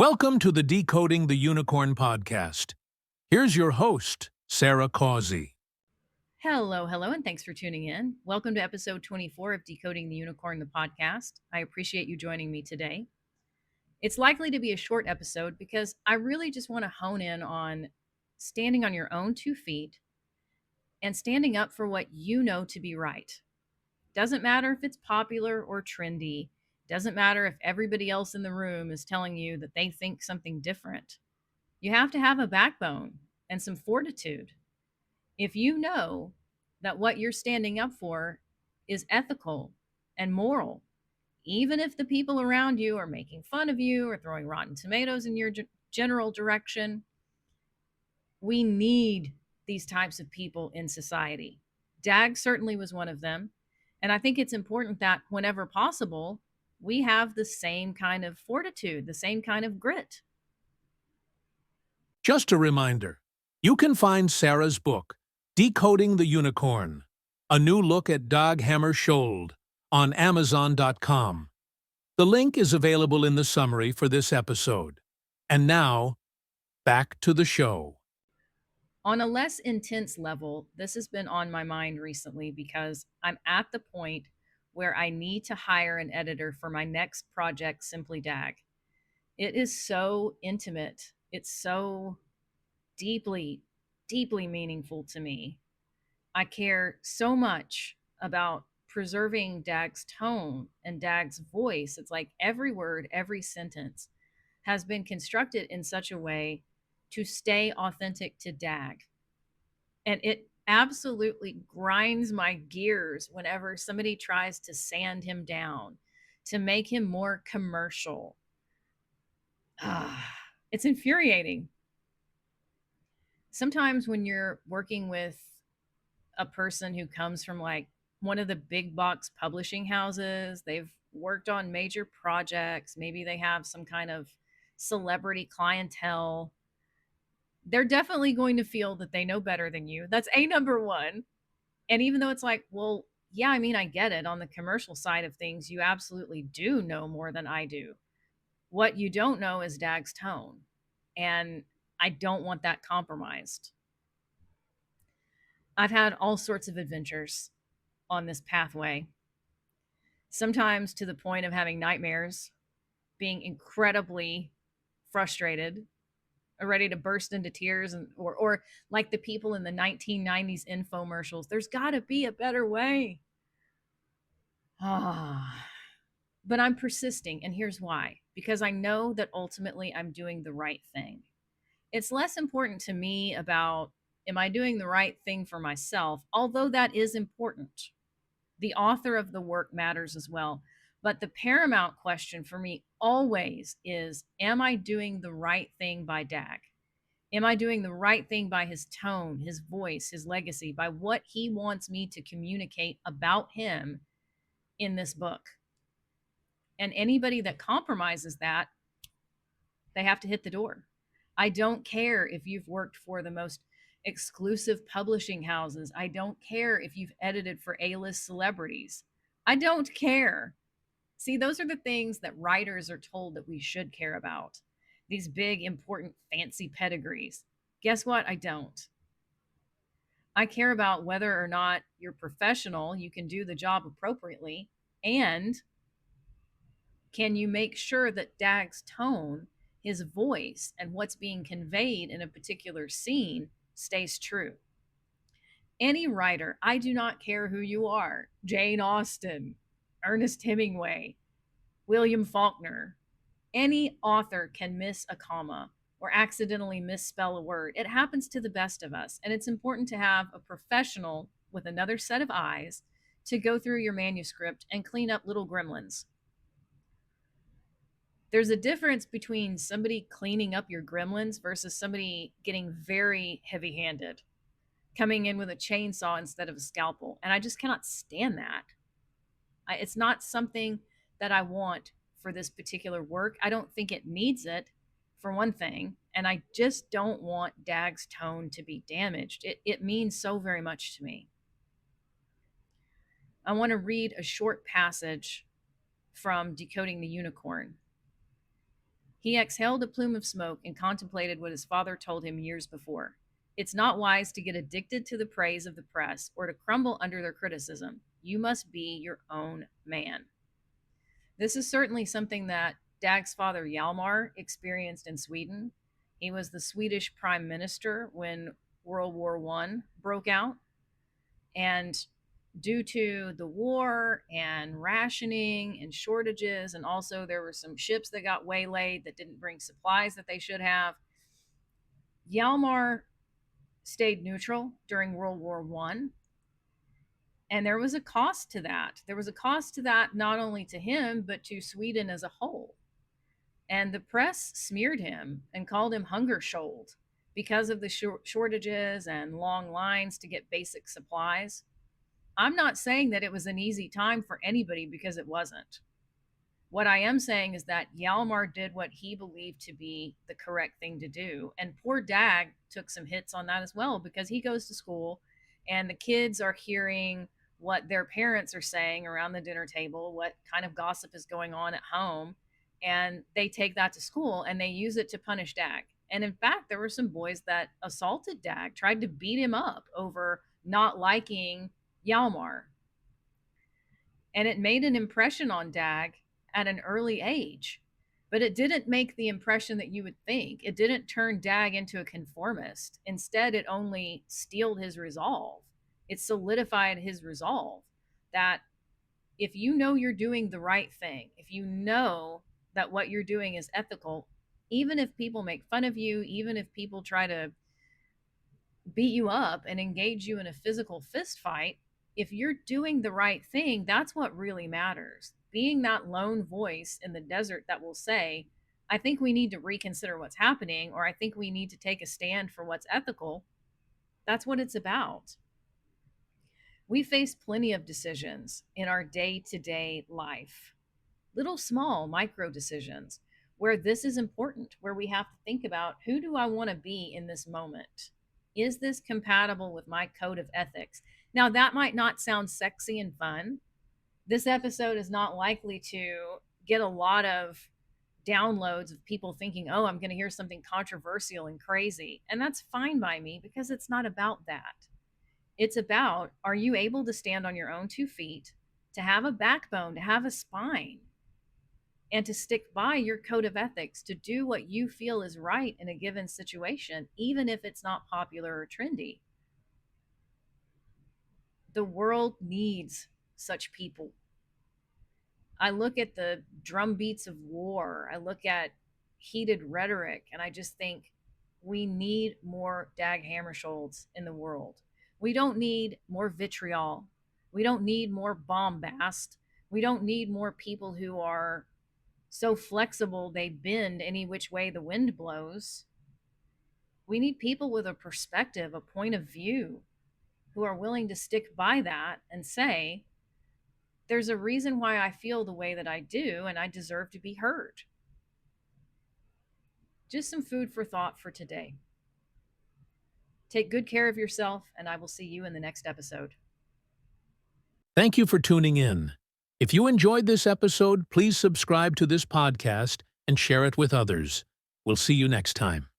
Welcome to the Decoding the Unicorn podcast. Here's your host, Sarah Causey. Hello, and thanks for tuning in. Welcome to episode 24 of Decoding the Unicorn, the podcast. I appreciate you joining me today. It's likely to be a short episode because I really just want to hone in on standing on your own 2 feet and standing up for what you know to be right. Doesn't matter if it's popular or trendy. Doesn't matter if everybody else in the room is telling you that they think something different. You have to have a backbone and some fortitude. If you know that what you're standing up for is ethical and moral, even if the people around you are making fun of you or throwing rotten tomatoes in your general direction, we need these types of people in society. Dag certainly was one of them. And I think it's important that whenever possible, we have the same kind of fortitude, the same kind of grit. Just a reminder, you can find Sarah's book, Decoding the Unicorn, a new look at Dag Hammarskjöld, on Amazon.com. The link is available in the summary for this episode. And now, back to the show. On a less intense level, this has been on my mind recently because I'm at the point where I need to hire an editor for my next project, Simply Dag. It is so intimate. It's so deeply, deeply meaningful to me. I care so much about preserving Dag's tone and Dag's voice. It's like every word, every sentence has been constructed in such a way to stay authentic to Dag. And it absolutely grinds my gears whenever somebody tries to sand him down, to make him more commercial. It's infuriating. Sometimes when you're working with a person who comes from like one of the big box publishing houses, they've worked on major projects, maybe they have some kind of celebrity clientele, they're definitely going to feel that they know better than you. That's a number one. And even though it's like, well, yeah, I mean, I get it. On the commercial side of things, you absolutely do know more than I do. What you don't know is Dag's tone. And I don't want that compromised. I've had all sorts of adventures on this pathway, sometimes to the point of having nightmares, being incredibly frustrated, ready to burst into tears, and or like the people in the 1990s infomercials, there's got to be a better way. But I'm persisting, and here's why. Because I know that ultimately I'm doing the right thing. It's less important to me about, am I doing the right thing for myself? Although that is important. The author of the work matters as well. But the paramount question for me always is, am I doing the right thing by Dag? Am I doing the right thing by his tone, his voice, his legacy, by what he wants me to communicate about him in this book? And anybody that compromises that, they have to hit the door. I don't care if you've worked for the most exclusive publishing houses. I don't care if you've edited for A-list celebrities. I don't care. See, those are the things that writers are told that we should care about. These big, important, fancy pedigrees. Guess what? I don't. I care about whether or not you're professional, you can do the job appropriately, and can you make sure that Dag's tone, his voice, and what's being conveyed in a particular scene stays true? Any writer, I do not care who you are, Jane Austen, Ernest Hemingway, William Faulkner, any author can miss a comma or accidentally misspell a word. It happens to the best of us. And it's important to have a professional with another set of eyes to go through your manuscript and clean up little gremlins. There's a difference between somebody cleaning up your gremlins versus somebody getting very heavy handed, coming in with a chainsaw instead of a scalpel. And I just cannot stand that. It's not something that I want for this particular work. I don't think it needs it, for one thing. And I just don't want Dag's tone to be damaged. It means so very much to me. I want to read a short passage from Decoding the Unicorn. He exhaled a plume of smoke and contemplated what his father told him years before. It's not wise to get addicted to the praise of the press or to crumble under their criticism. You must be your own man. This is certainly something that Dag's father Hjalmar experienced in Sweden. He was the Swedish prime minister when World War I broke out. And due to the war and rationing and shortages, and also there were some ships that got waylaid that didn't bring supplies that they should have, Hjalmar stayed neutral during World War I. And there was a cost to that. There was a cost to that not only to him, but to Sweden as a whole. And the press smeared him and called him Hungersköld because of the shortages and long lines to get basic supplies. I'm not saying that it was an easy time for anybody, because it wasn't. What I am saying is that Hjalmar did what he believed to be the correct thing to do. And poor Dag took some hits on that as well, because he goes to school and the kids are hearing what their parents are saying around the dinner table, what kind of gossip is going on at home. And they take that to school and they use it to punish Dag. And in fact, there were some boys that assaulted Dag, tried to beat him up over not liking Hjalmar. And it made an impression on Dag at an early age. But it didn't make the impression that you would think. It didn't turn Dag into a conformist. Instead, it only steeled his resolve. It solidified his resolve that if you know you're doing the right thing, if you know that what you're doing is ethical, even if people make fun of you, even if people try to beat you up and engage you in a physical fist fight, if you're doing the right thing, that's what really matters. Being that lone voice in the desert that will say, I think we need to reconsider what's happening, or I think we need to take a stand for what's ethical. That's what it's about. We face plenty of decisions in our day to day life, little small micro decisions where this is important, where we have to think about, who do I want to be in this moment? Is this compatible with my code of ethics? Now, that might not sound sexy and fun. This episode is not likely to get a lot of downloads of people thinking, oh, I'm going to hear something controversial and crazy. And that's fine by me, because it's not about that. It's about, are you able to stand on your own 2 feet, to have a backbone, to have a spine, and to stick by your code of ethics, to do what you feel is right in a given situation, even if it's not popular or trendy. The world needs such people. I look at the drum beats of war, I look at heated rhetoric, and I just think we need more Dag Hammarskjölds in the world. We don't need more vitriol. We don't need more bombast. We don't need more people who are so flexible they bend any which way the wind blows. We need people with a perspective, a point of view, who are willing to stick by that and say, there's a reason why I feel the way that I do, and I deserve to be heard. Just some food for thought for today. Take good care of yourself, and I will see you in the next episode. Thank you for tuning in. If you enjoyed this episode, please subscribe to this podcast and share it with others. We'll see you next time.